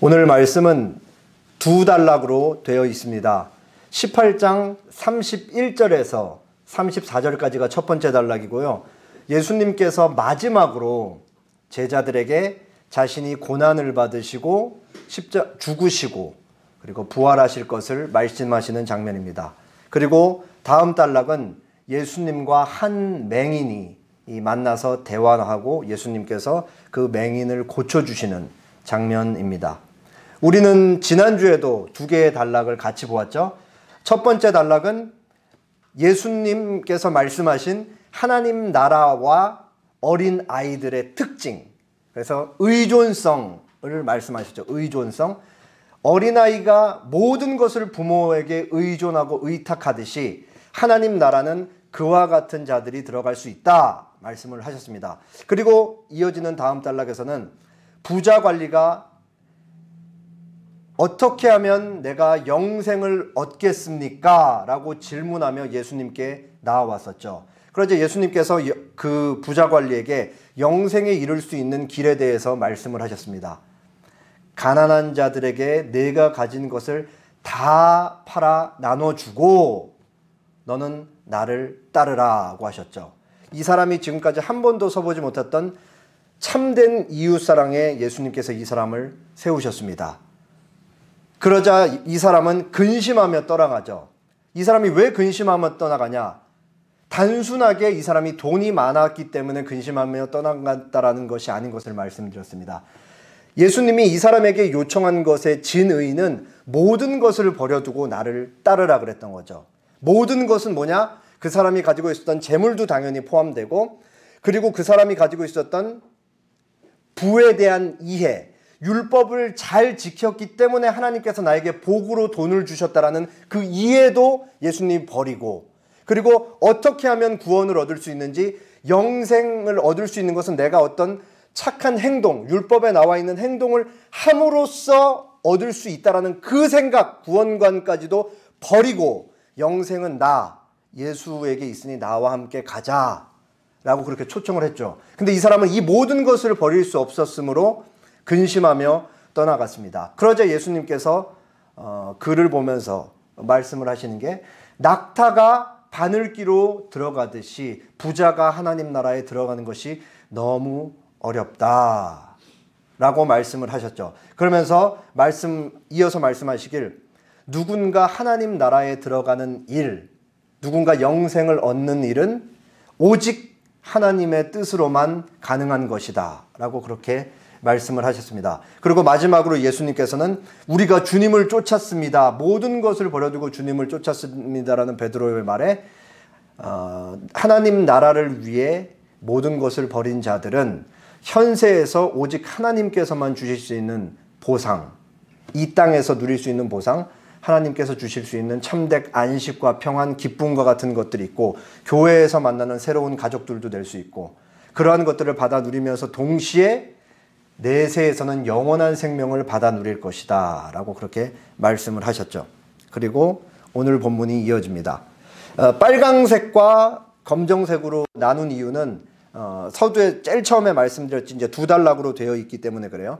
오늘 말씀은 두 단락으로 되어 있습니다. 18장 31절에서 34절까지가 첫 번째 단락이고요. 예수님께서 마지막으로 제자들에게 자신이 고난을 받으시고 죽으시고 그리고 부활하실 것을 말씀하시는 장면입니다. 그리고 다음 단락은 예수님과 한 맹인이 만나서 대화하고 예수님께서 그 맹인을 고쳐주시는 장면입니다. 우리는 지난주에도 두 개의 단락을 같이 보았죠. 첫 번째 단락은 예수님께서 말씀하신 하나님 나라와 어린 아이들의 특징, 그래서 의존성을 말씀하셨죠. 의존성. 어린아이가 모든 것을 부모에게 의존하고 의탁하듯이 하나님 나라는 그와 같은 자들이 들어갈 수 있다 말씀을 하셨습니다. 그리고 이어지는 다음 단락에서는 부자 관리가 어떻게 하면 내가 영생을 얻겠습니까? 라고 질문하며 예수님께 나와왔었죠. 그러자 예수님께서 그 부자 관리에게 영생에 이를 수 있는 길에 대해서 말씀을 하셨습니다. 가난한 자들에게 내가 가진 것을 다 팔아 나눠주고 너는 나를 따르라고 하셨죠. 이 사람이 지금까지 한 번도 서보지 못했던 참된 이웃사랑에 예수님께서 이 사람을 세우셨습니다. 그러자 이 사람은 근심하며 떠나가죠. 이 사람이 왜 근심하며 떠나가냐? 단순하게 이 사람이 돈이 많았기 때문에 근심하며 떠나갔다라는 것이 아닌 것을 말씀드렸습니다. 예수님이 이 사람에게 요청한 것의 진의는 모든 것을 버려두고 나를 따르라 그랬던 거죠. 모든 것은 뭐냐? 그 사람이 가지고 있었던 재물도 당연히 포함되고, 그리고 그 사람이 가지고 있었던 부에 대한 이해, 율법을 잘 지켰기 때문에 하나님께서 나에게 복으로 돈을 주셨다라는 그 이해도 예수님이 버리고, 그리고 어떻게 하면 구원을 얻을 수 있는지, 영생을 얻을 수 있는 것은 내가 어떤 착한 행동, 율법에 나와 있는 행동을 함으로써 얻을 수 있다라는 그 생각, 구원관까지도 버리고 영생은 나, 예수에게 있으니 나와 함께 가자 라고 그렇게 초청을 했죠. 근데 이 사람은 이 모든 것을 버릴 수 없었으므로 근심하며 떠나갔습니다. 그러자 예수님께서 그를 보면서 말씀을 하시는 게, 낙타가 바늘기로 들어가듯이 부자가 하나님 나라에 들어가는 것이 너무 어렵다 라고 말씀을 하셨죠. 그러면서 이어서 말씀하시길, 누군가 하나님 나라에 들어가는 일, 누군가 영생을 얻는 일은 오직 하나님의 뜻으로만 가능한 것이다 라고 그렇게 말씀을 하셨습니다. 그리고 마지막으로 예수님께서는 우리가 주님을 쫓았습니다, 모든 것을 버려두고 주님을 쫓았습니다라는 베드로의 말에 하나님 나라를 위해 모든 것을 버린 자들은 현세에서 오직 하나님께서만 주실 수 있는 보상, 이 땅에서 누릴 수 있는 보상, 하나님께서 주실 수 있는 참된 안식과 평안, 기쁨과 같은 것들이 있고, 교회에서 만나는 새로운 가족들도 될 수 있고, 그러한 것들을 받아 누리면서 동시에 내세에서는 영원한 생명을 받아 누릴 것이다 라고 그렇게 말씀을 하셨죠. 그리고 오늘 본문이 이어집니다. 빨강색과 검정색으로 나눈 이유는 서두에 제일 처음에 말씀드렸지, 이제 두 단락으로 되어 있기 때문에 그래요.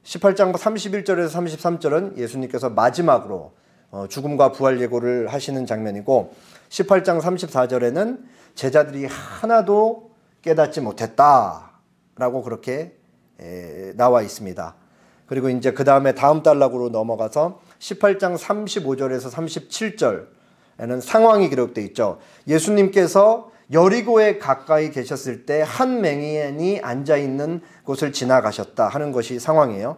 18장 31절에서 33절은 예수님께서 마지막으로 죽음과 부활 예고를 하시는 장면이고, 18장 34절에는 제자들이 하나도 깨닫지 못했다라고 그렇게 나와 있습니다. 그리고 이제 그 다음에 다음 단락으로 넘어가서 18장 35절에서 37절에는 상황이 기록되어 있죠. 예수님께서 여리고에 가까이 계셨을 때 한 맹인이 앉아있는 곳을 지나가셨다 하는 것이 상황이에요.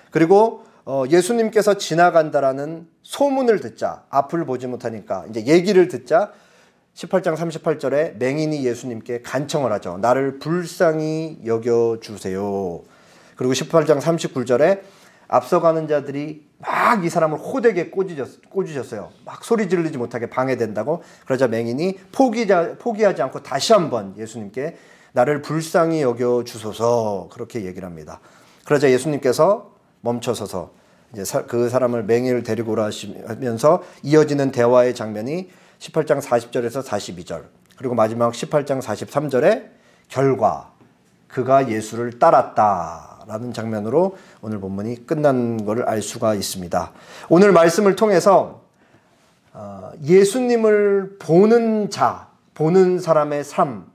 그리고 예수님께서 지나간다라는 소문을 듣자, 앞을 보지 못하니까 이제 얘기를 듣자 18장 38절에 맹인이 예수님께 간청을 하죠. 나를 불쌍히 여겨주세요. 그리고 18장 39절에 앞서가는 자들이 막 이 사람을 호되게 꼬주셨어요. 막 소리 지르지 못하게 방해된다고. 그러자 맹인이 포기하지 않고 다시 한번 예수님께 나를 불쌍히 여겨주소서 그렇게 얘기를 합니다. 그러자 예수님께서 멈춰서서 이제 그 사람을, 맹인을 데리고 오라 하시면서 이어지는 대화의 장면이 18장 40절에서 42절, 그리고 마지막 18장 43절의 결과, 그가 예수를 따랐다 라는 장면으로 오늘 본문이 끝난 것을 알 수가 있습니다. 오늘 말씀을 통해서 예수님을 보는 자, 보는 사람의 삶,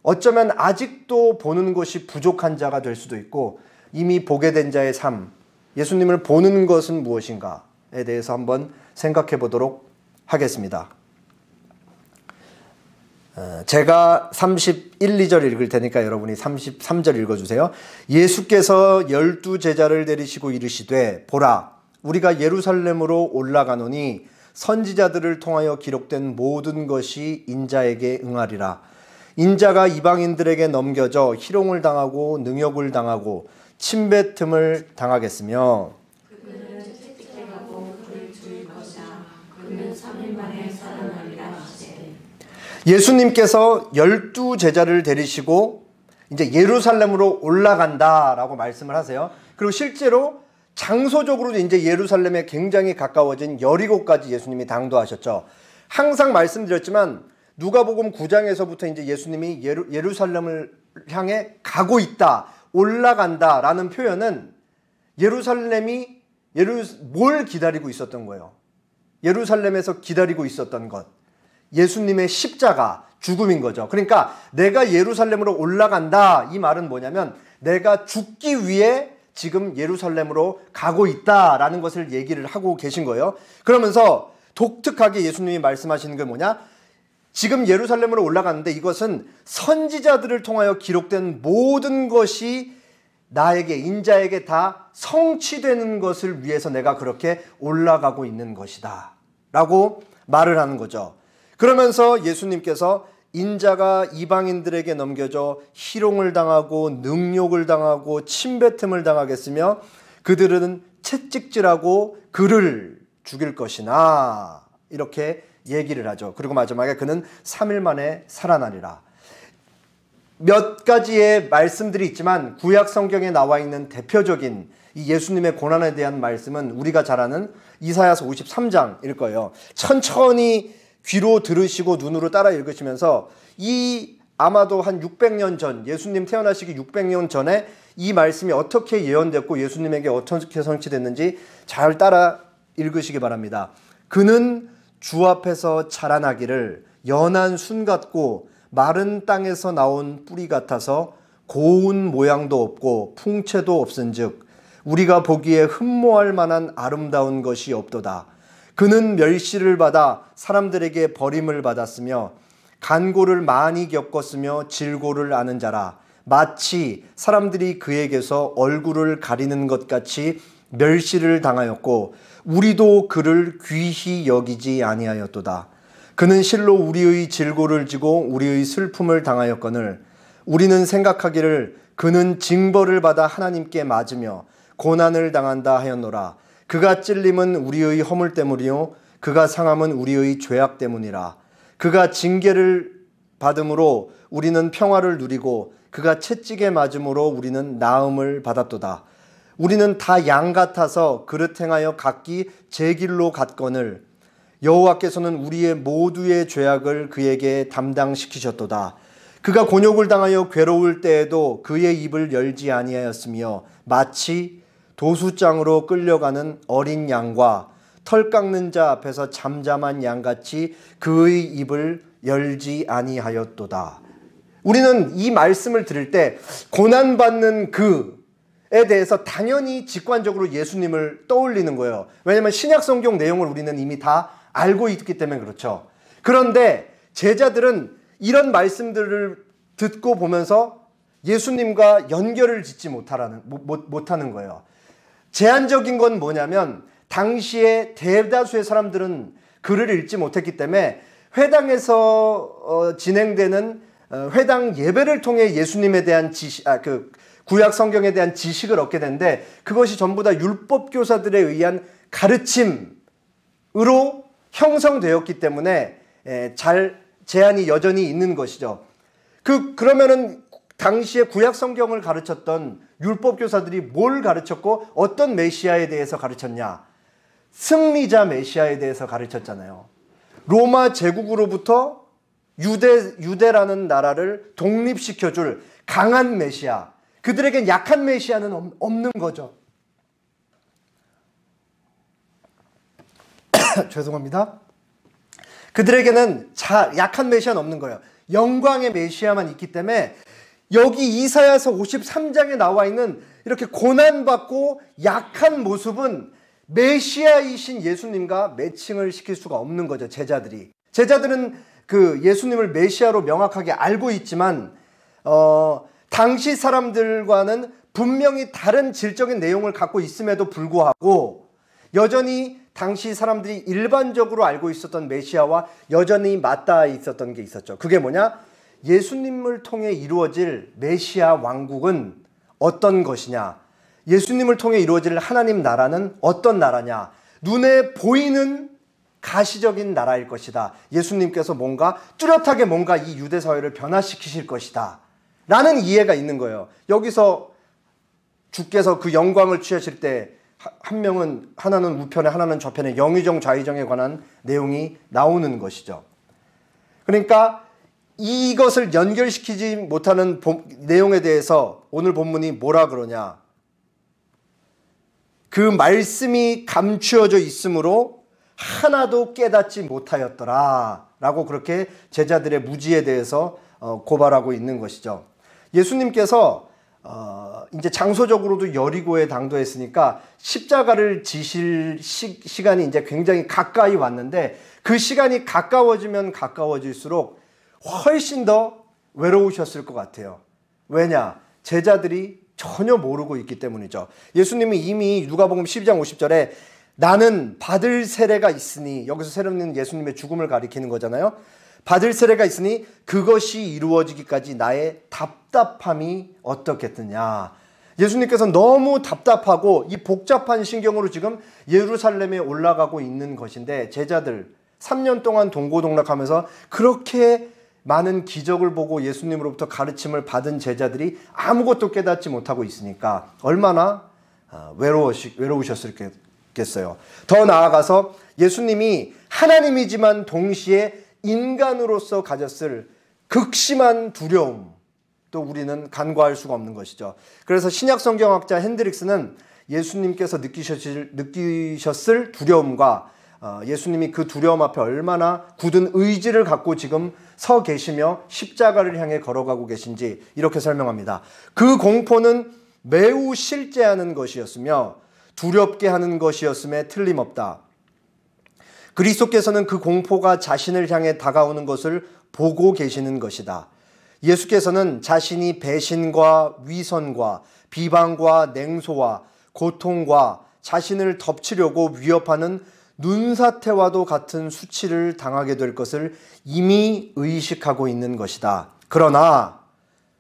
어쩌면 아직도 보는 것이 부족한 자가 될 수도 있고 이미 보게 된 자의 삶, 예수님을 보는 것은 무엇인가에 대해서 한번 생각해 보도록 하겠습니다. 제가 31, 2절 읽을 테니까 여러분이 33절 읽어주세요. 예수께서 12제자를 데리시고 이르시되 보라 우리가 예루살렘으로 올라가노니 선지자들을 통하여 기록된 모든 것이 인자에게 응하리라. 인자가 이방인들에게 넘겨져 희롱을 당하고 능욕을 당하고 침뱉음을 당하겠으며 그는 채찍질하고 그를 죽일 것이라. 그는 3일 만에 살아나리라 하시되. 예수님께서 12제자를 데리시고 이제 예루살렘으로 올라간다라고 말씀을 하세요. 그리고 실제로 장소적으로도 이제 예루살렘에 굉장히 가까워진 여리고까지 예수님이 당도하셨죠. 항상 말씀드렸지만 누가복음 9장에서부터 이제 예수님이 예루살렘을 향해 가고 있다, 올라간다라는 표현은 예루살렘이 뭘 기다리고 있었던 거예요? 예루살렘에서 기다리고 있었던 것, 예수님의 십자가, 죽음인 거죠. 그러니까 내가 예루살렘으로 올라간다, 이 말은 뭐냐면 내가 죽기 위해 지금 예루살렘으로 가고 있다라는 것을 얘기를 하고 계신 거예요. 그러면서 독특하게 예수님이 말씀하시는 게 뭐냐? 지금 예루살렘으로 올라가는데 이것은 선지자들을 통하여 기록된 모든 것이 나에게, 인자에게 다 성취되는 것을 위해서 내가 그렇게 올라가고 있는 것이다 라고 말을 하는 거죠. 그러면서 예수님께서 인자가 이방인들에게 넘겨져 희롱을 당하고 능욕을 당하고 침뱉음을 당하겠으며 그들은 채찍질하고 그를 죽일 것이나 이렇게 얘기를 하죠. 그리고 마지막에 그는 3일 만에 살아나리라. 몇 가지의 말씀들이 있지만 구약 성경에 나와 있는 대표적인 이 예수님의 고난에 대한 말씀은 우리가 잘 아는 이사야서 53장일 거예요. 천천히 귀로 들으시고 눈으로 따라 읽으시면서 이 아마도 한 600년 전, 예수님 태어나시기 600년 전에 이 말씀이 어떻게 예언됐고 예수님에게 어떻게 성취됐는지 잘 따라 읽으시기 바랍니다. 그는 주 앞에서 자라나기를 연한 순 같고 마른 땅에서 나온 뿌리 같아서 고운 모양도 없고 풍채도 없은즉 우리가 보기에 흠모할 만한 아름다운 것이 없도다. 그는 멸시를 받아 사람들에게 버림을 받았으며 간고를 많이 겪었으며 질고를 아는 자라. 마치 사람들이 그에게서 얼굴을 가리는 것 같이 멸시를 당하였고 우리도 그를 귀히 여기지 아니하였도다. 그는 실로 우리의 질고를 지고 우리의 슬픔을 당하였거늘 우리는 생각하기를 그는 징벌을 받아 하나님께 맞으며 고난을 당한다 하였노라. 그가 찔림은 우리의 허물 때문이요 그가 상함은 우리의 죄악 때문이라. 그가 징계를 받음으로 우리는 평화를 누리고 그가 채찍에 맞음으로 우리는 나음을 받았도다. 우리는 다 양 같아서 그릇 행하여 각기 제 길로 갔거늘 여호와께서는 우리의 모두의 죄악을 그에게 담당시키셨도다. 그가 곤욕을 당하여 괴로울 때에도 그의 입을 열지 아니하였으며 마치 도수장으로 끌려가는 어린 양과 털 깎는 자 앞에서 잠잠한 양같이 그의 입을 열지 아니하였도다. 우리는 이 말씀을 들을 때 고난받는 그에 대해서 당연히 직관적으로 예수님을 떠올리는 거예요. 왜냐하면 신약 성경 내용을 우리는 이미 다 알고 있기 때문에 그렇죠. 그런데 제자들은 이런 말씀들을 듣고 보면서 예수님과 연결을 짓지 못하는 거예요. 제한적인 건 뭐냐면 당시에 대다수의 사람들은 글을 읽지 못했기 때문에 회당에서 진행되는 회당 예배를 통해 예수님에 대한 구약 성경에 대한 지식을 얻게 되는데 그것이 전부 다 율법 교사들에 의한 가르침으로 형성되었기 때문에 잘 제한이 여전히 있는 것이죠. 그러면은 당시에 구약 성경을 가르쳤던 율법 교사들이 뭘 가르쳤고 어떤 메시아에 대해서 가르쳤냐? 승리자 메시아에 대해서 가르쳤잖아요. 로마 제국으로부터 유대라는 나라를 독립시켜줄 강한 메시아, 그들에겐 약한 메시아는 없는 거죠. 죄송합니다. 그들에게는 약한 메시아는 없는 거예요. 영광의 메시아만 있기 때문에 여기 이사야서 53장에 나와 있는 이렇게 고난받고 약한 모습은 메시아이신 예수님과 매칭을 시킬 수가 없는 거죠. 제자들은 그 예수님을 메시아로 명확하게 알고 있지만 당시 사람들과는 분명히 다른 질적인 내용을 갖고 있음에도 불구하고 여전히 당시 사람들이 일반적으로 알고 있었던 메시아와 여전히 맞닿아 있었던 게 있었죠. 그게 뭐냐? 예수님을 통해 이루어질 메시아 왕국은 어떤 것이냐? 예수님을 통해 이루어질 하나님 나라는 어떤 나라냐? 눈에 보이는 가시적인 나라일 것이다. 예수님께서 뚜렷하게 뭔가 이 유대 사회를 변화시키실 것이다 라는 이해가 있는 거예요. 여기서 주께서 그 영광을 취하실 때 하나는 우편에 하나는 좌편에 영의정 좌의정에 관한 내용이 나오는 것이죠. 그러니까 이것을 연결시키지 못하는 내용에 대해서 오늘 본문이 뭐라 그러냐? 그 말씀이 감추어져 있으므로 하나도 깨닫지 못하였더라 라고 그렇게 제자들의 무지에 대해서 고발하고 있는 것이죠. 예수님께서 이제 장소적으로도 여리고에 당도했으니까 십자가를 지실 시간이 이제 굉장히 가까이 왔는데 그 시간이 가까워지면 가까워질수록 훨씬 더 외로우셨을 것 같아요. 왜냐? 제자들이 전혀 모르고 있기 때문이죠. 예수님이 이미 누가복음 12장 50절에 나는 받을 세례가 있으니, 여기서 세례는 예수님의 죽음을 가리키는 거잖아요. 받을 세례가 있으니 그것이 이루어지기까지 나의 답답함이 어떻겠느냐. 예수님께서 너무 답답하고 이 복잡한 신경으로 지금 예루살렘에 올라가고 있는 것인데 제자들 3년 동안 동고동락하면서 그렇게 많은 기적을 보고 예수님으로부터 가르침을 받은 제자들이 아무것도 깨닫지 못하고 있으니까 얼마나 외로우셨겠어요. 더 나아가서 예수님이 하나님이지만 동시에 인간으로서 가졌을 극심한 두려움, 또 우리는 간과할 수가 없는 것이죠. 그래서 신약 성경학자 핸드릭스는 예수님께서 느끼셨을 두려움과 예수님이 그 두려움 앞에 얼마나 굳은 의지를 갖고 지금 서 계시며 십자가를 향해 걸어가고 계신지 이렇게 설명합니다. 그 공포는 매우 실제하는 것이었으며 두렵게 하는 것이었음에 틀림없다. 그리스도께서는 그 공포가 자신을 향해 다가오는 것을 보고 계시는 것이다. 예수께서는 자신이 배신과 위선과 비방과 냉소와 고통과 자신을 덮치려고 위협하는 눈사태와도 같은 수치를 당하게 될 것을 이미 의식하고 있는 것이다. 그러나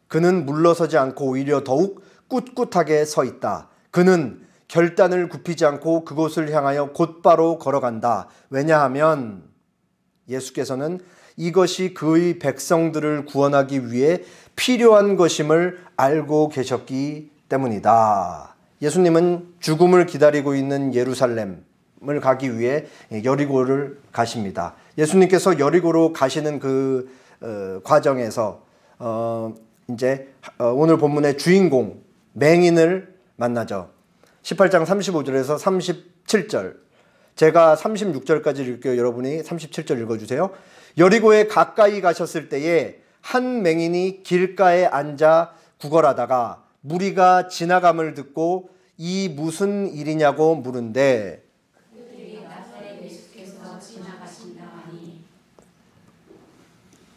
그는 물러서지 않고 오히려 더욱 꿋꿋하게 서 있다. 그는 결단을 굽히지 않고 그곳을 향하여 곧바로 걸어간다. 왜냐하면 예수께서는 이것이 그의 백성들을 구원하기 위해 필요한 것임을 알고 계셨기 때문이다. 예수님은 죽음을 기다리고 있는 예루살렘을 가기 위해 여리고를 가십니다. 예수님께서 여리고로 가시는 그 과정에서 이제 오늘 본문의 주인공 맹인을 만나죠. 18장 35절에서 37절, 제가 36절까지 읽을게요. 여러분이 37절 읽어주세요. 여리고에 가까이 가셨을 때에 한 맹인이 길가에 앉아 구걸하다가 무리가 지나감을 듣고 이 무슨 일이냐고 물은데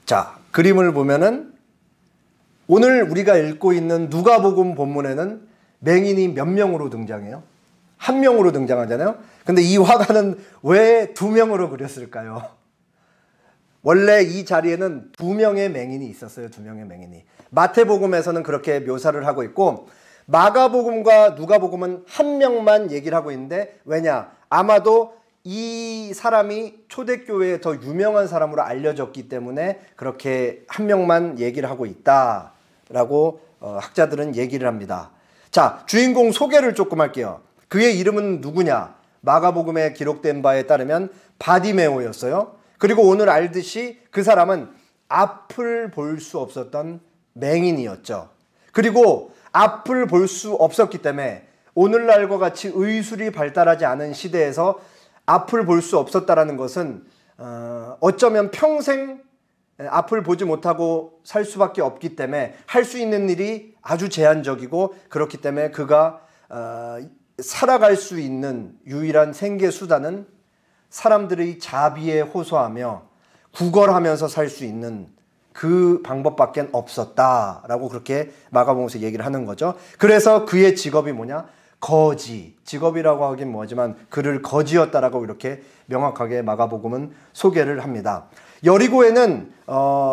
자, 그림을 보면은 오늘 우리가 읽고 있는 누가복음 본문에는 맹인이 몇 명으로 등장해요? 한 명으로 등장하잖아요. 근데 이 화가는 왜 두 명으로 그렸을까요? 원래 이 자리에는 두 명의 맹인이 있었어요. 두 명의 맹인이. 마태복음에서는 그렇게 묘사를 하고 있고 마가복음과 누가복음은 한 명만 얘기를 하고 있는데 왜냐? 아마도 이 사람이 초대교회에 더 유명한 사람으로 알려졌기 때문에 그렇게 한 명만 얘기를 하고 있다라고 학자들은 얘기를 합니다. 자, 주인공 소개를 조금 할게요. 그의 이름은 누구냐? 마가복음에 기록된 바에 따르면 바디메오였어요. 그리고 오늘 알듯이 그 사람은 앞을 볼 수 없었던 맹인이었죠. 그리고 앞을 볼 수 없었기 때문에 오늘날과 같이 의술이 발달하지 않은 시대에서 앞을 볼 수 없었다라는 것은 어쩌면 평생 앞을 보지 못하고 살 수밖에 없기 때문에 할 수 있는 일이 아주 제한적이고, 그렇기 때문에 그가 살아갈 수 있는 유일한 생계 수단은 사람들의 자비에 호소하며 구걸하면서 살 수 있는 그 방법밖에 없었다라고 그렇게 마가복음에서 얘기를 하는 거죠. 그래서 그의 직업이 뭐냐? 거지. 직업이라고 하긴 뭐지만 그를 거지였다라고 이렇게 명확하게 마가복음은 소개를 합니다. 여리고에는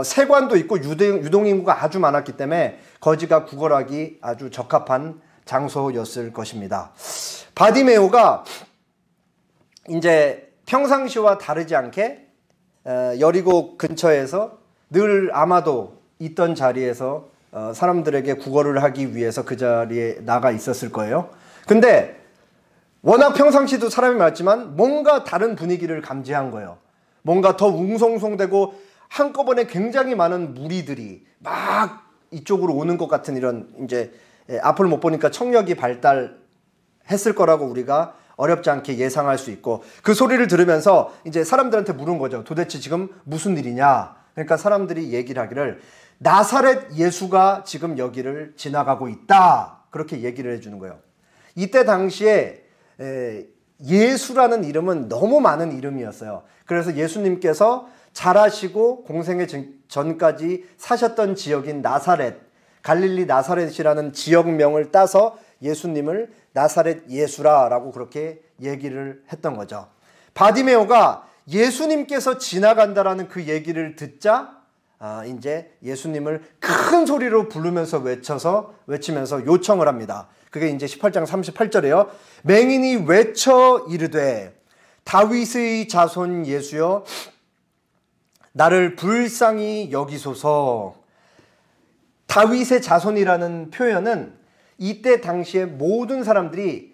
세관도 있고 유동인구가 아주 많았기 때문에 거지가 구걸하기 아주 적합한 장소였을 것입니다. 바디메오가 이제 평상시와 다르지 않게 여리고 근처에서 늘 아마도 있던 자리에서 사람들에게 구걸을 하기 위해서 그 자리에 나가 있었을 거예요. 근데 워낙 평상시도 사람이 많지만 뭔가 다른 분위기를 감지한 거예요. 뭔가 더 웅성성되고 한꺼번에 굉장히 많은 무리들이 막 이쪽으로 오는 것 같은 이런, 이제 앞을 못 보니까 청력이 발달했을 거라고 우리가 어렵지 않게 예상할 수 있고, 그 소리를 들으면서 이제 사람들한테 물은 거죠. 도대체 지금 무슨 일이냐? 그러니까 사람들이 얘기를 하기를 나사렛 예수가 지금 여기를 지나가고 있다, 그렇게 얘기를 해주는 거예요. 이때 당시에 예수라는 이름은 너무 많은 이름이었어요. 그래서 예수님께서 자라시고 공생의 전까지 사셨던 지역인 나사렛, 갈릴리 나사렛이라는 지역명을 따서 예수님을 나사렛 예수라라고 그렇게 얘기를 했던 거죠. 바디메오가 예수님께서 지나간다라는 그 얘기를 듣자 이제 예수님을 큰 소리로 외치면서 요청을 합니다. 그게 이제 18장 38절이에요. 맹인이 외쳐 이르되 다윗의 자손 예수여 나를 불쌍히 여기소서. 다윗의 자손이라는 표현은 이때 당시에 모든 사람들이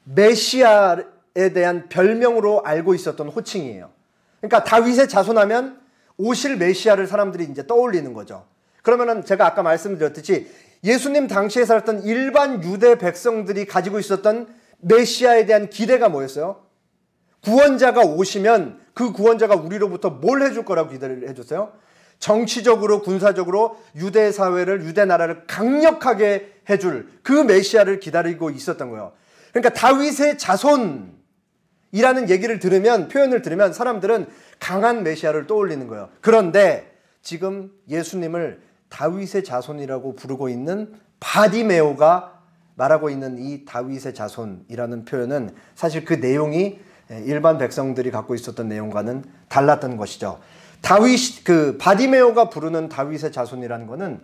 메시아에 대한 별명으로 알고 있었던 호칭이에요. 그러니까 다윗의 자손하면 오실 메시아를 사람들이 이제 떠올리는 거죠. 그러면은 제가 아까 말씀드렸듯이 예수님 당시에 살았던 일반 유대 백성들이 가지고 있었던 메시아에 대한 기대가 뭐였어요? 구원자가 오시면 그 구원자가 우리로부터 뭘 해줄 거라고 기대를 해줬어요? 정치적으로, 군사적으로 유대 사회를, 유대 나라를 강력하게 해줄 그 메시아를 기다리고 있었던 거예요. 그러니까 다윗의 자손이라는 얘기를 들으면, 표현을 들으면 사람들은 강한 메시아를 떠올리는 거예요. 그런데 지금 예수님을 다윗의 자손이라고 부르고 있는 바디메오가 말하고 있는 이 다윗의 자손이라는 표현은 사실 그 내용이 일반 백성들이 갖고 있었던 내용과는 달랐던 것이죠. 바디메오가 부르는 다윗의 자손이라는 것은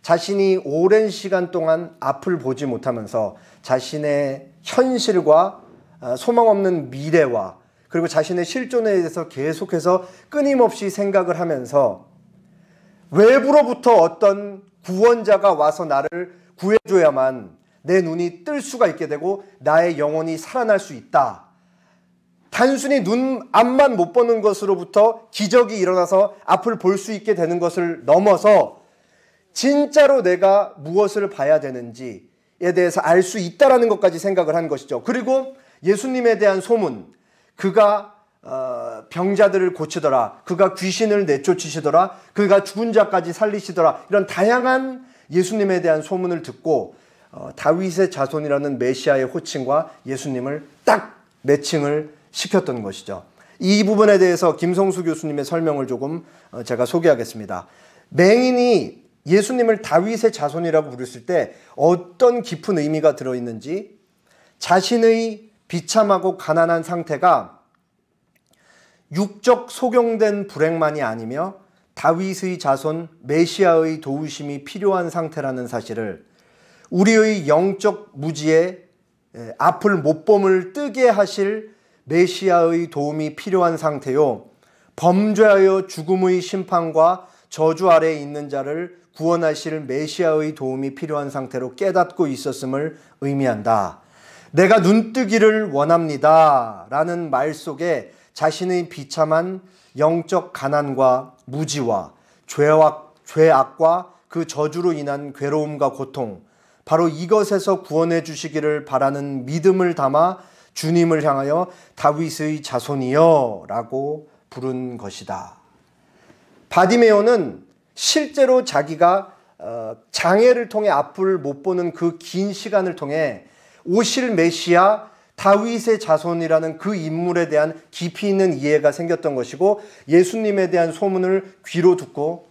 자신이 오랜 시간 동안 앞을 보지 못하면서 자신의 현실과 소망 없는 미래와 그리고 자신의 실존에 대해서 계속해서 끊임없이 생각을 하면서 외부로부터 어떤 구원자가 와서 나를 구해줘야만 내 눈이 뜰 수가 있게 되고 나의 영혼이 살아날 수 있다. 단순히 앞만 못 보는 것으로부터 기적이 일어나서 앞을 볼 수 있게 되는 것을 넘어서 진짜로 내가 무엇을 봐야 되는지에 대해서 알 수 있다라는 것까지 생각을 한 것이죠. 그리고 예수님에 대한 소문, 그가 병자들을 고치더라, 그가 귀신을 내쫓으시더라, 그가 죽은 자까지 살리시더라, 이런 다양한 예수님에 대한 소문을 듣고 다윗의 자손이라는 메시아의 호칭과 예수님을 딱 매칭을 시켰던 것이죠. 이 부분에 대해서 김성수 교수님의 설명을 조금 제가 소개하겠습니다. 맹인이 예수님을 다윗의 자손이라고 부르실 때 어떤 깊은 의미가 들어있는지, 자신의 비참하고 가난한 상태가 육적 소경된 불행만이 아니며 다윗의 자손 메시아의 도우심이 필요한 상태라는 사실을, 우리의 영적 무지에 앞을 못 봄을 뜨게 하실 메시아의 도움이 필요한 상태요, 범죄하여 죽음의 심판과 저주 아래에 있는 자를 구원하실 메시아의 도움이 필요한 상태로 깨닫고 있었음을 의미한다. 내가 눈뜨기를 원합니다 라는 말 속에 자신의 비참한 영적 가난과 무지와 죄악과 그 저주로 인한 괴로움과 고통, 바로 이것에서 구원해 주시기를 바라는 믿음을 담아 주님을 향하여 다윗의 자손이여 라고 부른 것이다. 바디메오는 실제로 자기가 장애를 통해 앞을 못 보는 그 긴 시간을 통해 오실 메시아 다윗의 자손이라는 그 인물에 대한 깊이 있는 이해가 생겼던 것이고, 예수님에 대한 소문을 귀로 듣고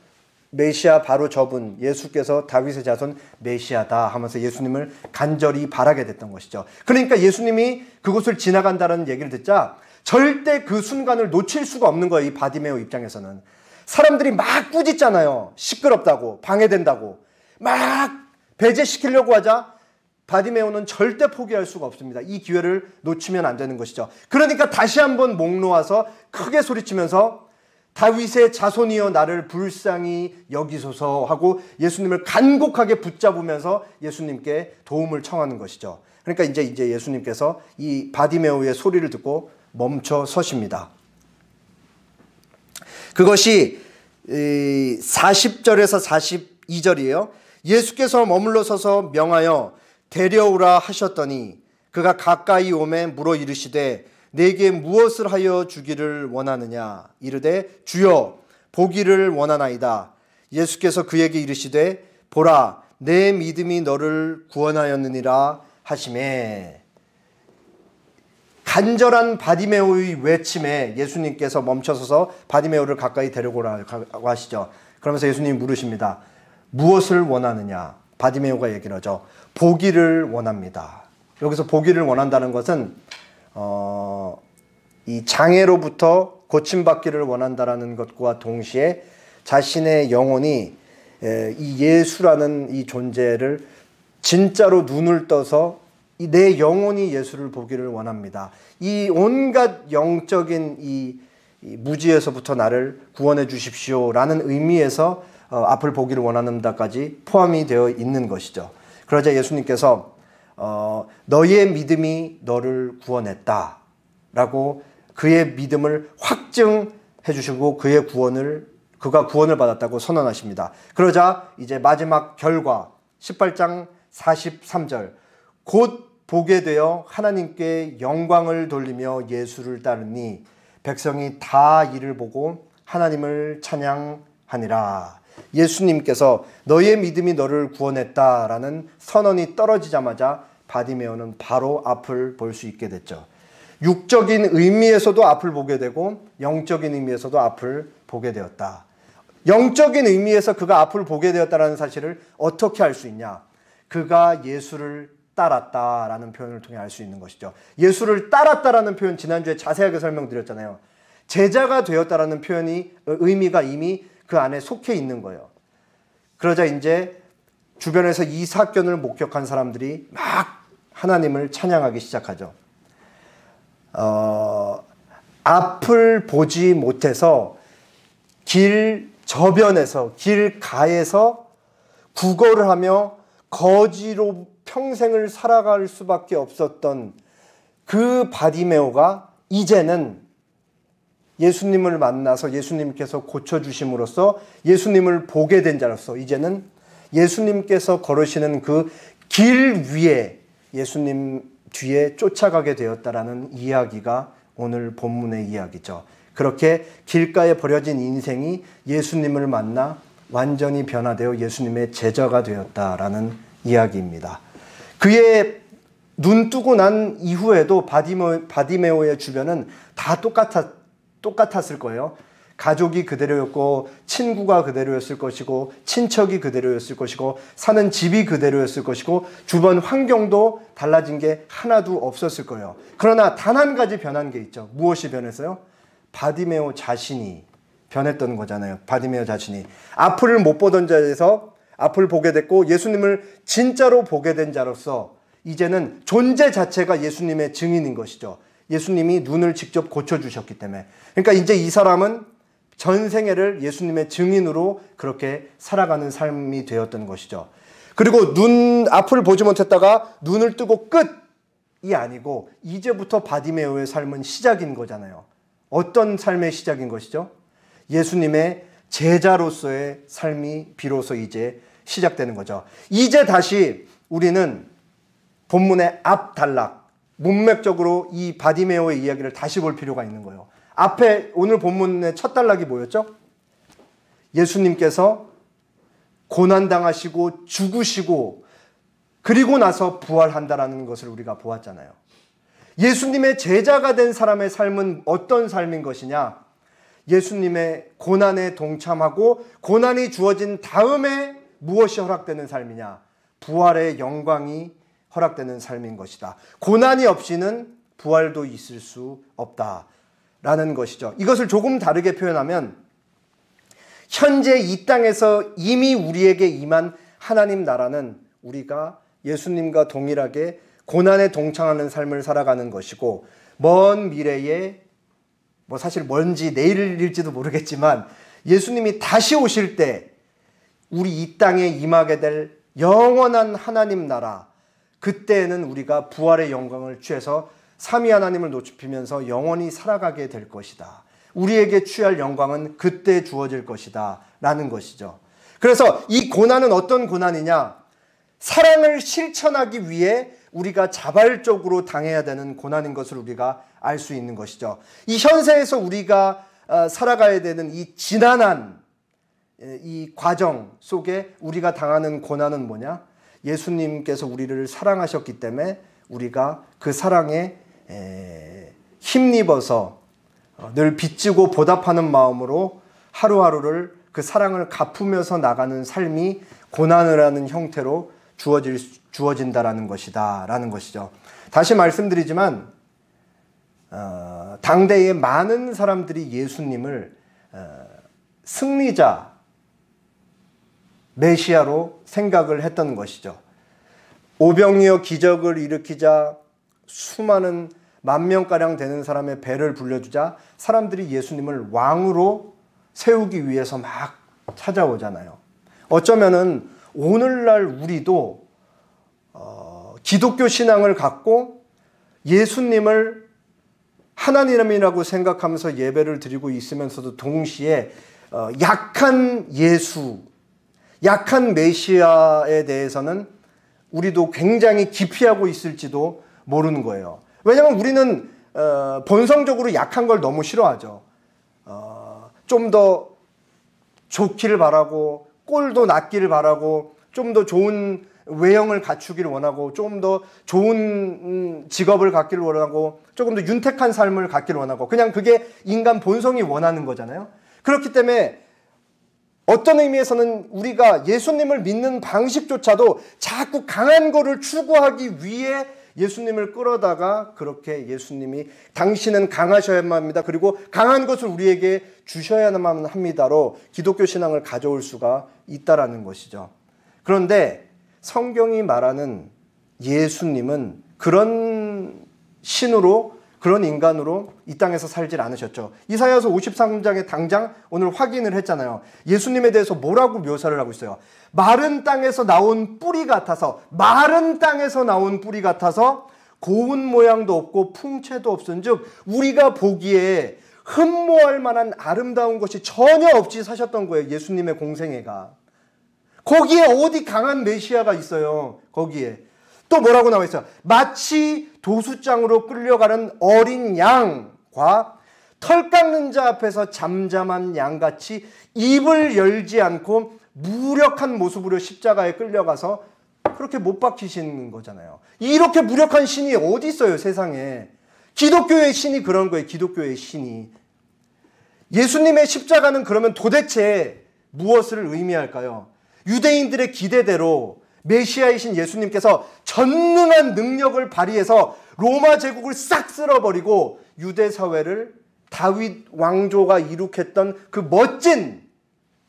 메시아 바로 저분 예수께서 다윗의 자손 메시아다 하면서 예수님을 간절히 바라게 됐던 것이죠. 그러니까 예수님이 그곳을 지나간다는 얘기를 듣자 절대 그 순간을 놓칠 수가 없는 거예요. 이 바디메오 입장에서는. 사람들이 막 꾸짖잖아요. 시끄럽다고, 방해된다고. 막 배제시키려고 하자 바디메오는 절대 포기할 수가 없습니다. 이 기회를 놓치면 안 되는 것이죠. 그러니까 다시 한번 목 놓아서 크게 소리치면서 다윗의 자손이여 나를 불쌍히 여기소서 하고 예수님을 간곡하게 붙잡으면서 예수님께 도움을 청하는 것이죠. 그러니까 이제 예수님께서 이 바디메오의 소리를 듣고 멈춰 서십니다. 그것이 40절에서 42절이에요. 예수께서 머물러 서서 명하여 데려오라 하셨더니 그가 가까이 오매 물어 이르시되 내게 무엇을 하여 주기를 원하느냐. 이르되 주여 보기를 원하나이다. 예수께서 그에게 이르시되 보라 내 믿음이 너를 구원하였느니라 하시매. 간절한 바디메오의 외침에 예수님께서 멈춰서서 바디메오를 가까이 데려오라고 하시죠. 그러면서 예수님이 물으십니다. 무엇을 원하느냐. 바디메오가 얘기를 하죠. 보기를 원합니다. 여기서 보기를 원한다는 것은 이 장애로부터 고침받기를 원한다는 것과 동시에 자신의 영혼이 이 예수라는 이 존재를 진짜로 눈을 떠서 내 영혼이 예수를 보기를 원합니다. 이 온갖 영적인 이 무지에서부터 나를 구원해 주십시오라는 의미에서 앞을 보기를 원한다까지 포함이 되어 있는 것이죠. 그러자 예수님께서 너의 믿음이 너를 구원했다 라고 그의 믿음을 확증해 주시고 그가 구원을 받았다고 선언하십니다. 그러자 이제 마지막 결과 18장 43절 곧 보게 되어 하나님께 영광을 돌리며 예수를 따르니 백성이 다 이를 보고 하나님을 찬양하니라. 예수님께서 너의 믿음이 너를 구원했다라는 선언이 떨어지자마자 바디메오는 바로 앞을 볼 수 있게 됐죠. 육적인 의미에서도 앞을 보게 되고 영적인 의미에서도 앞을 보게 되었다. 영적인 의미에서 그가 앞을 보게 되었다는 사실을 어떻게 알 수 있냐? 그가 예수를 따랐다라는 표현을 통해 알 수 있는 것이죠. 예수를 따랐다라는 표현 지난주에 자세하게 설명드렸잖아요. 제자가 되었다라는 표현이 의미가 이미 그 안에 속해 있는 거예요. 그러자 이제 주변에서 이 사건을 목격한 사람들이 막 하나님을 찬양하기 시작하죠. 앞을 보지 못해서 길 저변에서 길 가에서 구걸을 하며 거지로 평생을 살아갈 수밖에 없었던 그 바디메오가 이제는 예수님을 만나서 예수님께서 고쳐주심으로써 예수님을 보게 된 자로서 이제는 예수님께서 걸으시는 그 길 위에 예수님 뒤에 쫓아가게 되었다라는 이야기가 오늘 본문의 이야기죠. 그렇게 길가에 버려진 인생이 예수님을 만나 완전히 변화되어 예수님의 제자가 되었다라는 이야기입니다. 그의 눈 뜨고 난 이후에도 바디메오의 주변은 다 똑같았을 거예요. 가족이 그대로였고 친구가 그대로였을 것이고 친척이 그대로였을 것이고 사는 집이 그대로였을 것이고 주변 환경도 달라진 게 하나도 없었을 거예요. 그러나 단 한 가지 변한 게 있죠. 무엇이 변했어요? 바디메오 자신이 변했던 거잖아요. 바디메오 자신이 앞을 못 보던 자에서 앞을 보게 됐고 예수님을 진짜로 보게 된 자로서 이제는 존재 자체가 예수님의 증인인 것이죠. 예수님이 눈을 직접 고쳐주셨기 때문에. 그러니까 이제 이 사람은 전생애를 예수님의 증인으로 그렇게 살아가는 삶이 되었던 것이죠. 그리고 앞을 보지 못했다가 눈을 뜨고 끝이 아니고 이제부터 바디메오의 삶은 시작인 거잖아요. 어떤 삶의 시작인 것이죠? 예수님의 제자로서의 삶이 비로소 이제 시작되는 거죠. 이제 다시 우리는 본문의 앞 단락, 문맥적으로 이 바디메오의 이야기를 다시 볼 필요가 있는 거예요. 앞에 오늘 본문의 첫 단락이 뭐였죠? 예수님께서 고난당하시고 죽으시고 그리고 나서 부활한다라는 것을 우리가 보았잖아요. 예수님의 제자가 된 사람의 삶은 어떤 삶인 것이냐? 예수님의 고난에 동참하고 고난이 주어진 다음에 무엇이 허락되는 삶이냐? 부활의 영광이 허락되는 삶인 것이다. 고난이 없이는 부활도 있을 수 없다라는 것이죠. 이것을 조금 다르게 표현하면 현재 이 땅에서 이미 우리에게 임한 하나님 나라는 우리가 예수님과 동일하게 고난에 동참하는 삶을 살아가는 것이고, 먼 미래에 사실 먼지 내일일지도 모르겠지만 예수님이 다시 오실 때 우리 이 땅에 임하게 될 영원한 하나님 나라, 그때에는 우리가 부활의 영광을 취해서 삼위 하나님을 높이면서 영원히 살아가게 될 것이다. 우리에게 취할 영광은 그때 주어질 것이다 라는 것이죠. 그래서 이 고난은 어떤 고난이냐? 사랑을 실천하기 위해 우리가 자발적으로 당해야 되는 고난인 것을 우리가 알 수 있는 것이죠. 이 현세에서 우리가 살아가야 되는 이 지난한 이 과정 속에 우리가 당하는 고난은 뭐냐? 예수님께서 우리를 사랑하셨기 때문에 우리가 그 사랑에 힘입어서 늘 빚지고 보답하는 마음으로 하루하루를 그 사랑을 갚으면서 나가는 삶이 고난을 하는 형태로 주어진다라는 것이다 라는 것이죠. 다시 말씀드리지만 당대의 많은 사람들이 예수님을 승리자, 메시아로 생각을 했던 것이죠. 오병이어 기적을 일으키자 수많은 10,000명가량 되는 사람의 배를 불려주자 사람들이 예수님을 왕으로 세우기 위해서 막 찾아오잖아요. 어쩌면은 오늘날 우리도 기독교 신앙을 갖고 예수님을 하나님이라고 생각하면서 예배를 드리고 있으면서도 동시에 약한 예수, 약한 메시아에 대해서는 우리도 굉장히 기피하고 있을지도 모르는 거예요. 왜냐하면 우리는 본성적으로 약한 걸 너무 싫어하죠. 좀 더 좋기를 바라고, 꼴도 낫기를 바라고, 좀 더 좋은 외형을 갖추기를 원하고, 좀 더 좋은 직업을 갖기를 원하고, 조금 더 윤택한 삶을 갖기를 원하고, 그냥 그게 인간 본성이 원하는 거잖아요. 그렇기 때문에 어떤 의미에서는 우리가 예수님을 믿는 방식조차도 자꾸 강한 거를 추구하기 위해 예수님을 끌어다가 그렇게 예수님이 당신은 강하셔야만 합니다. 그리고 강한 것을 우리에게 주셔야만 합니다로 기독교 신앙을 가져올 수가 있다라는 것이죠. 그런데 성경이 말하는 예수님은 그런 신으로, 그런 인간으로 이 땅에서 살질 않으셨죠. 이사야서 53장에 당장 오늘 확인을 했잖아요. 예수님에 대해서 뭐라고 묘사를 하고 있어요? 마른 땅에서 나온 뿌리 같아서, 마른 땅에서 나온 뿌리 같아서 고운 모양도 없고 풍채도 없은즉 우리가 보기에 흠모할 만한 아름다운 것이 전혀 없이 사셨던 거예요. 예수님의 공생애가. 거기에 어디 강한 메시아가 있어요. 거기에. 또 뭐라고 나와 있어요? 마치 도수장으로 끌려가는 어린 양과 털 깎는 자 앞에서 잠잠한 양같이 입을 열지 않고 무력한 모습으로 십자가에 끌려가서 그렇게 못 박히신 거잖아요. 이렇게 무력한 신이 어디 있어요, 세상에. 기독교의 신이 그런 거예요. 기독교의 신이. 예수님의 십자가는 그러면 도대체 무엇을 의미할까요? 유대인들의 기대대로 메시아이신 예수님께서 전능한 능력을 발휘해서 로마 제국을 싹 쓸어버리고 유대 사회를 다윗 왕조가 이룩했던 그 멋진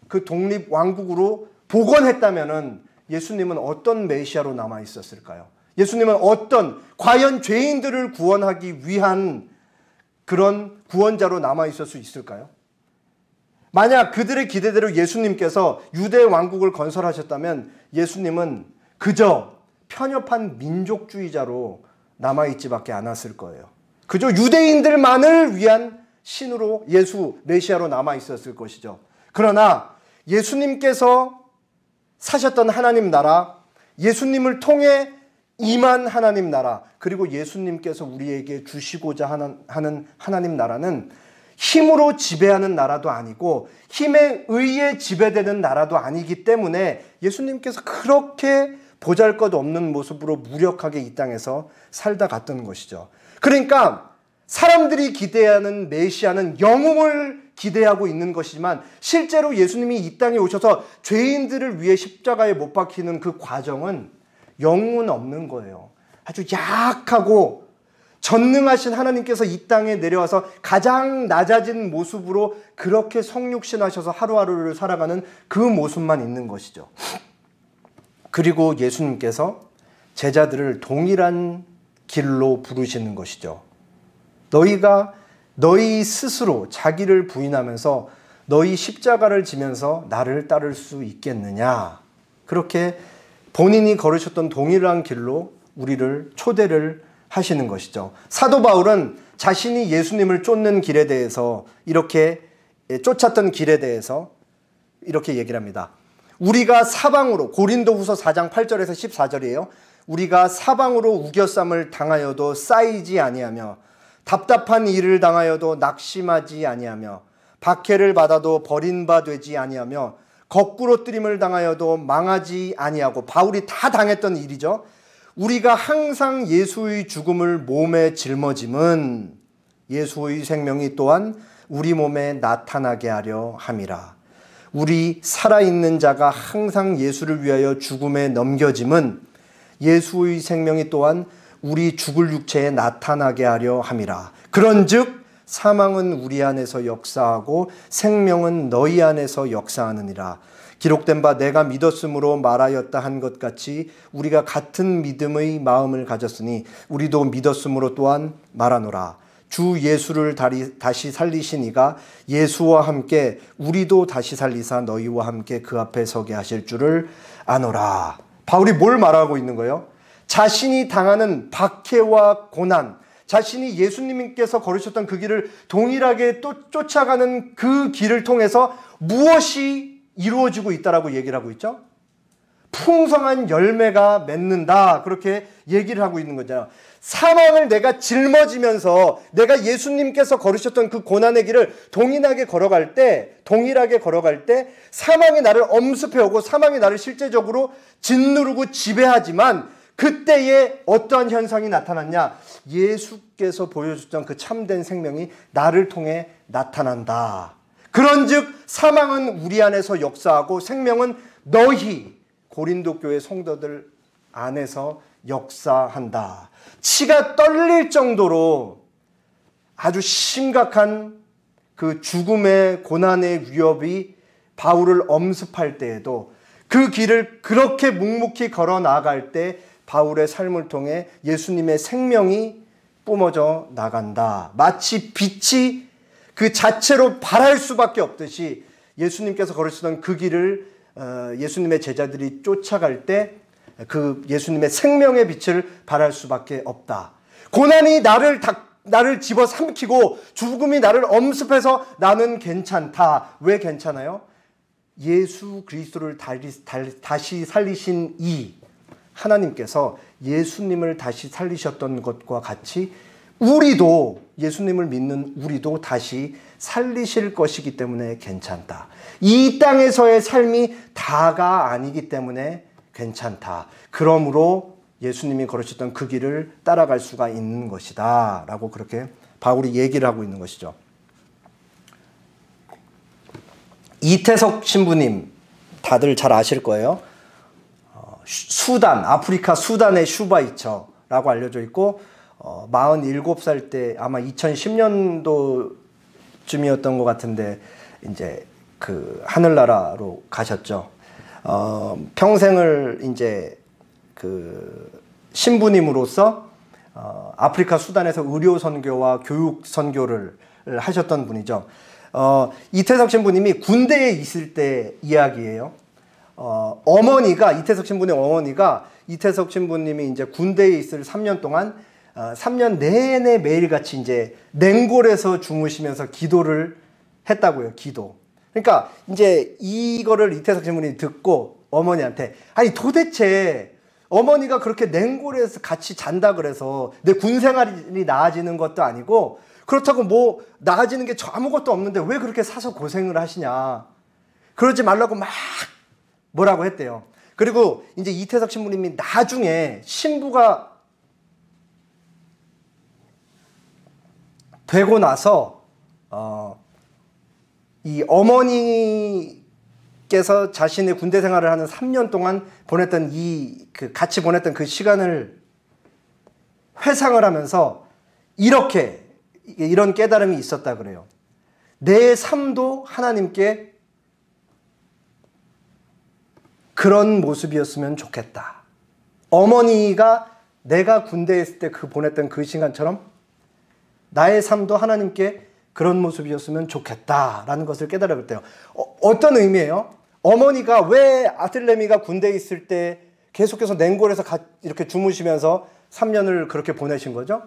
그 독립 왕국으로 복원했다면은 예수님은 어떤 메시아로 남아 있었을까요? 예수님은 과연 죄인들을 구원하기 위한 그런 구원자로 남아 있을 수 있을까요? 만약 그들의 기대대로 예수님께서 유대 왕국을 건설하셨다면 예수님은 그저 편협한 민족주의자로 남아있지밖에 않았을 거예요. 그저 유대인들만을 위한 신으로, 예수 메시아로 남아있었을 것이죠. 그러나 예수님께서 사셨던 하나님 나라, 예수님을 통해 임한 하나님 나라, 그리고 예수님께서 우리에게 주시고자 하는 하나님 나라는 힘으로 지배하는 나라도 아니고 힘에 의해 지배되는 나라도 아니기 때문에 예수님께서 그렇게 보잘것없는 모습으로 무력하게 이 땅에서 살다 갔던 것이죠. 그러니까 사람들이 기대하는 메시아는 영웅을 기대하고 있는 것이지만 실제로 예수님이 이 땅에 오셔서 죄인들을 위해 십자가에 못 박히는 그 과정은 영웅은 없는 거예요. 아주 약하고 전능하신 하나님께서 이 땅에 내려와서 가장 낮아진 모습으로 그렇게 성육신하셔서 하루하루를 살아가는 그 모습만 있는 것이죠. 그리고 예수님께서 제자들을 동일한 길로 부르시는 것이죠. 너희가 너희 스스로 자기를 부인하면서 너희 십자가를 지면서 나를 따를 수 있겠느냐. 그렇게 본인이 걸으셨던 동일한 길로 우리를 초대를 하시는 것이죠. 사도 바울은 자신이 예수님을 쫓는 길에 대해서 쫓았던 길에 대해서 이렇게 얘기를 합니다. 우리가 사방으로, 고린도후서 4장 8절에서 14절이에요. 우리가 사방으로 우겨쌈을 당하여도 쌓이지 아니하며 답답한 일을 당하여도 낙심하지 아니하며 박해를 받아도 버린 바 되지 아니하며 거꾸로 뜨림을 당하여도 망하지 아니하고, 바울이 다 당했던 일이죠. 우리가 항상 예수의 죽음을 몸에 짊어짐은 예수의 생명이 또한 우리 몸에 나타나게 하려 함이라. 우리 살아있는 자가 항상 예수를 위하여 죽음에 넘겨짐은 예수의 생명이 또한 우리 죽을 육체에 나타나게 하려 함이라. 그런즉 사망은 우리 안에서 역사하고 생명은 너희 안에서 역사하느니라. 기록된 바 내가 믿었으므로 말하였다 한 것 같이 우리가 같은 믿음의 마음을 가졌으니 우리도 믿었으므로 또한 말하노라. 주 예수를 다시 살리신 이가 예수와 함께 우리도 다시 살리사 너희와 함께 그 앞에 서게 하실 줄을 아노라. 바울이 뭘 말하고 있는 거예요? 자신이 당하는 박해와 고난, 자신이 예수님께서 걸으셨던 그 길을 동일하게 또 쫓아가는 그 길을 통해서 무엇이 이루어지고 있다라고 얘기를 하고 있죠? 풍성한 열매가 맺는다, 그렇게 얘기를 하고 있는 거잖아요. 사망을 내가 짊어지면서 내가 예수님께서 걸으셨던 그 고난의 길을 동일하게 걸어갈 때 사망이 나를 엄습해오고 사망이 나를 실제적으로 짓누르고 지배하지만 그때에 어떠한 현상이 나타났냐? 예수께서 보여주셨던 그 참된 생명이 나를 통해 나타난다. 그런즉 사망은 우리 안에서 역사하고 생명은 너희 고린도 교회 성도들 안에서 역사한다. 치가 떨릴 정도로 아주 심각한 그 죽음의 고난의 위협이 바울을 엄습할 때에도 그 길을 그렇게 묵묵히 걸어 나아갈 때 바울의 삶을 통해 예수님의 생명이 뿜어져 나간다. 마치 빛이 그 자체로 발할 수밖에 없듯이 예수님께서 걸으시던 그 길을 예수님의 제자들이 쫓아갈 때 그 예수님의 생명의 빛을 발할 수밖에 없다. 고난이 나를 집어삼키고 죽음이 나를 엄습해서 나는 괜찮다. 왜 괜찮아요? 예수 그리스도를 다시 살리신 이 하나님께서 예수님을 다시 살리셨던 것과 같이 우리도, 예수님을 믿는 우리도 다시 살리실 것이기 때문에 괜찮다. 이 땅에서의 삶이 다가 아니기 때문에 괜찮다. 그러므로 예수님이 걸으셨던 그 길을 따라갈 수가 있는 것이다 라고 그렇게 바울이 얘기를 하고 있는 것이죠. 이태석 신부님 다들 잘 아실 거예요. 아프리카 수단의 슈바이처라고 알려져 있고 47살 때 아마 2010년도쯤이었던 것 같은데 이제 그 하늘나라로 가셨죠. 평생을 이제 그 신부님으로서 아프리카 수단에서 의료 선교와 교육 선교를 하셨던 분이죠. 이태석 신부님이 군대에 있을 때 이야기예요. 이태석 신부님 어머니가 이태석 신부님이 이제 군대에 있을 3년 동안 3년 내내 매일같이 이제 냉골에서 주무시면서 기도를 했다고요. 기도. 그러니까 이제 이거를 이태석 신부님이 듣고 어머니한테, 아니 도대체 어머니가 그렇게 냉골에서 같이 잔다 그래서 내 군생활이 나아지는 것도 아니고 그렇다고 뭐 나아지는 게 아무것도 없는데 왜 그렇게 사서 고생을 하시냐. 그러지 말라고 막 뭐라고 했대요. 그리고 이제 이태석 신부님이 나중에 신부가 되고 나서 이 어머니께서 자신의 군대 생활을 하는 3년 동안 보냈던 같이 보냈던 그 시간을 회상을 하면서 이런 깨달음이 있었다 그래요. 내 삶도 하나님께 그런 모습이었으면 좋겠다. 어머니가 내가 군대에 있을 때 보냈던 그 시간처럼 나의 삶도 하나님께 그런 모습이었으면 좋겠다라는 것을 깨달았대요. 어떤 의미예요? 어머니가 왜 아들내미가 군대에 있을 때 계속해서 냉골에서 이렇게 주무시면서 3년을 그렇게 보내신 거죠?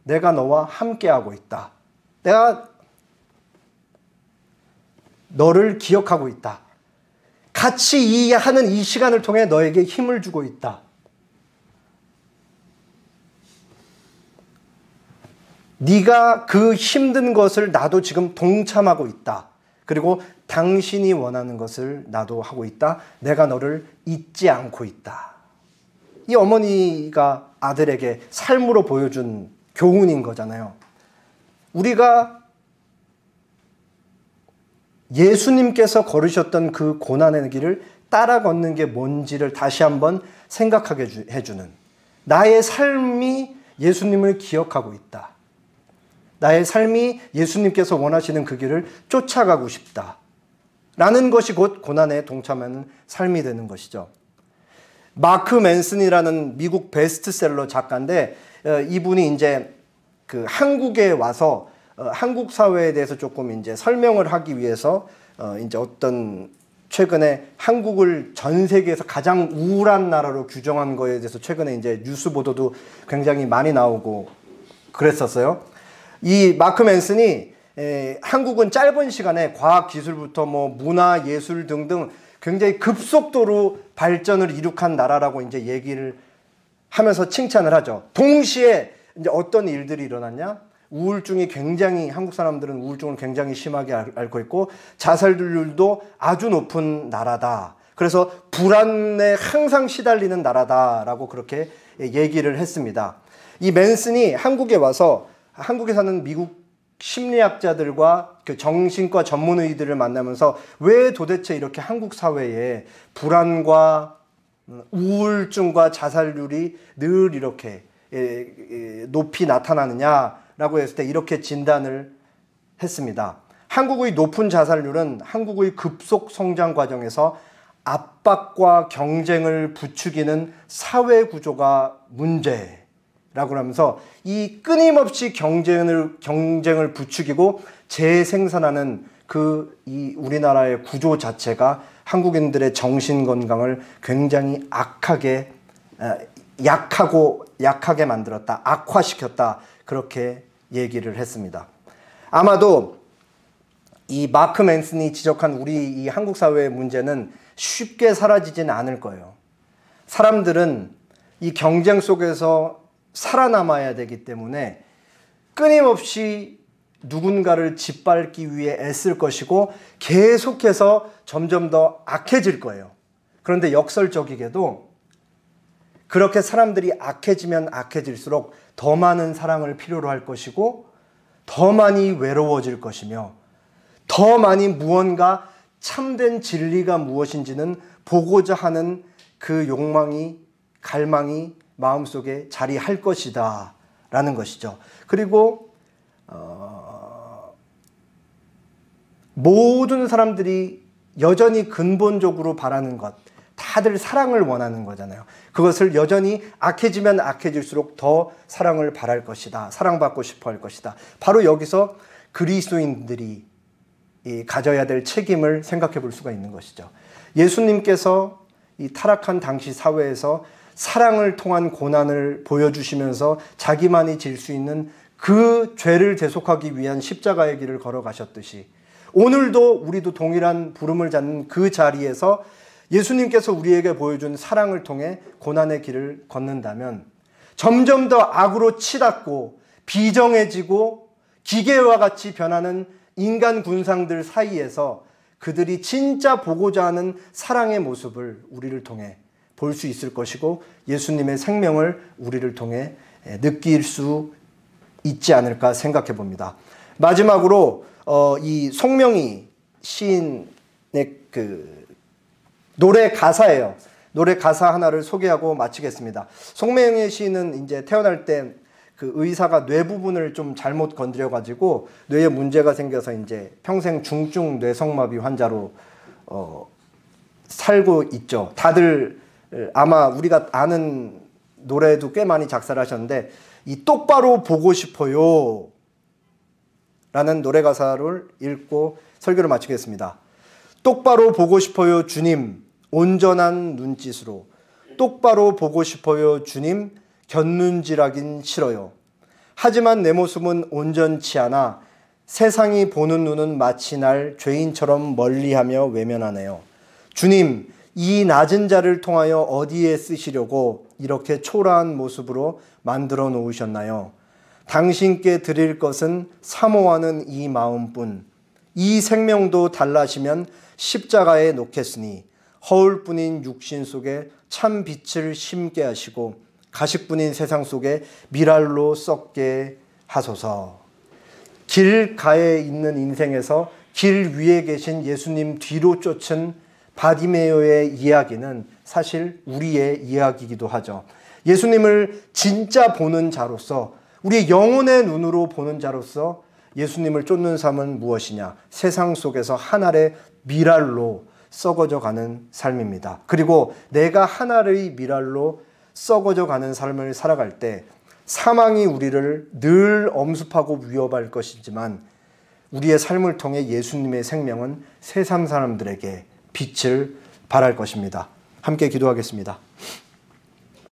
내가 너와 함께하고 있다. 내가 너를 기억하고 있다. 같이 하는 이 시간을 통해 너에게 힘을 주고 있다. 네가 그 힘든 것을 나도 지금 동참하고 있다. 그리고 당신이 원하는 것을 나도 하고 있다. 내가 너를 잊지 않고 있다. 이 어머니가 아들에게 삶으로 보여준 교훈인 거잖아요. 우리가 예수님께서 걸으셨던 그 고난의 길을 따라 걷는 게 뭔지를 다시 한번 생각하게 해주는, 나의 삶이 예수님을 기억하고 있다. 나의 삶이 예수님께서 원하시는 그 길을 쫓아가고 싶다. 라는 것이 곧 고난에 동참하는 삶이 되는 것이죠. 마크 맨슨이라는 미국 베스트셀러 작가인데, 이분이 이제 그 한국에 와서 한국 사회에 대해서 조금 이제 설명을 하기 위해서 이제 어떤 최근에 한국을 전 세계에서 가장 우울한 나라로 규정한 거에 대해서 최근에 이제 뉴스 보도도 굉장히 많이 나오고 그랬었어요. 이 마크 맨슨이 한국은 짧은 시간에 과학 기술부터 뭐 문화 예술 등등 굉장히 급속도로 발전을 이룩한 나라라고 이제 얘기를 하면서 칭찬을 하죠. 동시에 이제 어떤 일들이 일어났냐? 우울증이 굉장히, 한국 사람들은 우울증을 굉장히 심하게 앓고 있고 자살률도 아주 높은 나라다. 그래서 불안에 항상 시달리는 나라다라고 그렇게 얘기를 했습니다. 이 맨슨이 한국에 와서 한국에 사는 미국 심리학자들과 그 정신과 전문의들을 만나면서 왜 도대체 이렇게 한국 사회에 불안과 우울증과 자살률이 늘 이렇게 높이 나타나느냐라고 했을 때 이렇게 진단을 했습니다. 한국의 높은 자살률은 한국의 급속 성장 과정에서 압박과 경쟁을 부추기는 사회 구조가 문제라고 하면서 이 끊임없이 경쟁을 부추기고 재생산하는 이 우리나라의 구조 자체가 한국인들의 정신 건강을 굉장히 약하게 만들었다, 악화시켰다, 그렇게 얘기를 했습니다. 아마도 이 마크 맨슨이 지적한 우리 이 한국 사회의 문제는 쉽게 사라지진 않을 거예요. 사람들은 이 경쟁 속에서 살아남아야 되기 때문에 끊임없이 누군가를 짓밟기 위해 애쓸 것이고 계속해서 점점 더 악해질 거예요. 그런데 역설적이게도 그렇게 사람들이 악해지면 악해질수록 더 많은 사랑을 필요로 할 것이고 더 많이 외로워질 것이며 더 많이 무언가 참된 진리가 무엇인지는 보고자 하는 그 욕망이, 갈망이 마음속에 자리할 것이다 라는 것이죠. 그리고 모든 사람들이 여전히 근본적으로 바라는 것, 다들 사랑을 원하는 거잖아요. 그것을 여전히 악해지면 악해질수록 더 사랑을 바랄 것이다. 사랑받고 싶어 할 것이다. 바로 여기서 그리스도인들이 가져야 될 책임을 생각해 볼 수가 있는 것이죠. 예수님께서 이 타락한 당시 사회에서 사랑을 통한 고난을 보여주시면서 자기만이 질 수 있는 그 죄를 대속하기 위한 십자가의 길을 걸어가셨듯이 오늘도 우리도 동일한 부름을 잡는 그 자리에서 예수님께서 우리에게 보여준 사랑을 통해 고난의 길을 걷는다면 점점 더 악으로 치닫고 비정해지고 기계와 같이 변하는 인간 군상들 사이에서 그들이 진짜 보고자 하는 사랑의 모습을 우리를 통해 볼 수 있을 것이고 예수님의 생명을 우리를 통해 느낄 수 있지 않을까 생각해 봅니다. 마지막으로 이 송명희 시인의 그 노래 가사예요. 노래 가사 하나를 소개하고 마치겠습니다. 송명희 시인은 이제 태어날 때 그 의사가 뇌 부분을 좀 잘못 건드려 가지고 뇌에 문제가 생겨서 이제 평생 중증 뇌성마비 환자로 살고 있죠. 다들 아마 우리가 아는 노래도 꽤 많이 작사를 하셨는데 이 똑바로 보고 싶어요 라는 노래 가사를 읽고 설교를 마치겠습니다. 똑바로 보고 싶어요 주님 온전한 눈짓으로 똑바로 보고 싶어요 주님 곁눈질하긴 싫어요. 하지만 내 모습은 온전치 않아 세상이 보는 눈은 마치 날 죄인처럼 멀리하며 외면하네요. 주님 이 낮은 자를 통하여 어디에 쓰시려고 이렇게 초라한 모습으로 만들어 놓으셨나요? 당신께 드릴 것은 사모하는 이 마음뿐. 이 생명도 달라시면 십자가에 놓겠으니 허울뿐인 육신 속에 참 빛을 심게 하시고 가식뿐인 세상 속에 미랄로 썩게 하소서. 길가에 있는 인생에서 길 위에 계신 예수님 뒤로 쫓은 바디메오의 이야기는 사실 우리의 이야기이기도 하죠. 예수님을 진짜 보는 자로서 우리의 영혼의 눈으로 보는 자로서 예수님을 쫓는 삶은 무엇이냐? 세상 속에서 한 알의 미랄로 썩어져 가는 삶입니다. 그리고 내가 한 알의 미랄로 썩어져 가는 삶을 살아갈 때 사망이 우리를 늘 엄습하고 위협할 것이지만 우리의 삶을 통해 예수님의 생명은 세상 사람들에게 빛을 발할 것입니다. 함께 기도하겠습니다.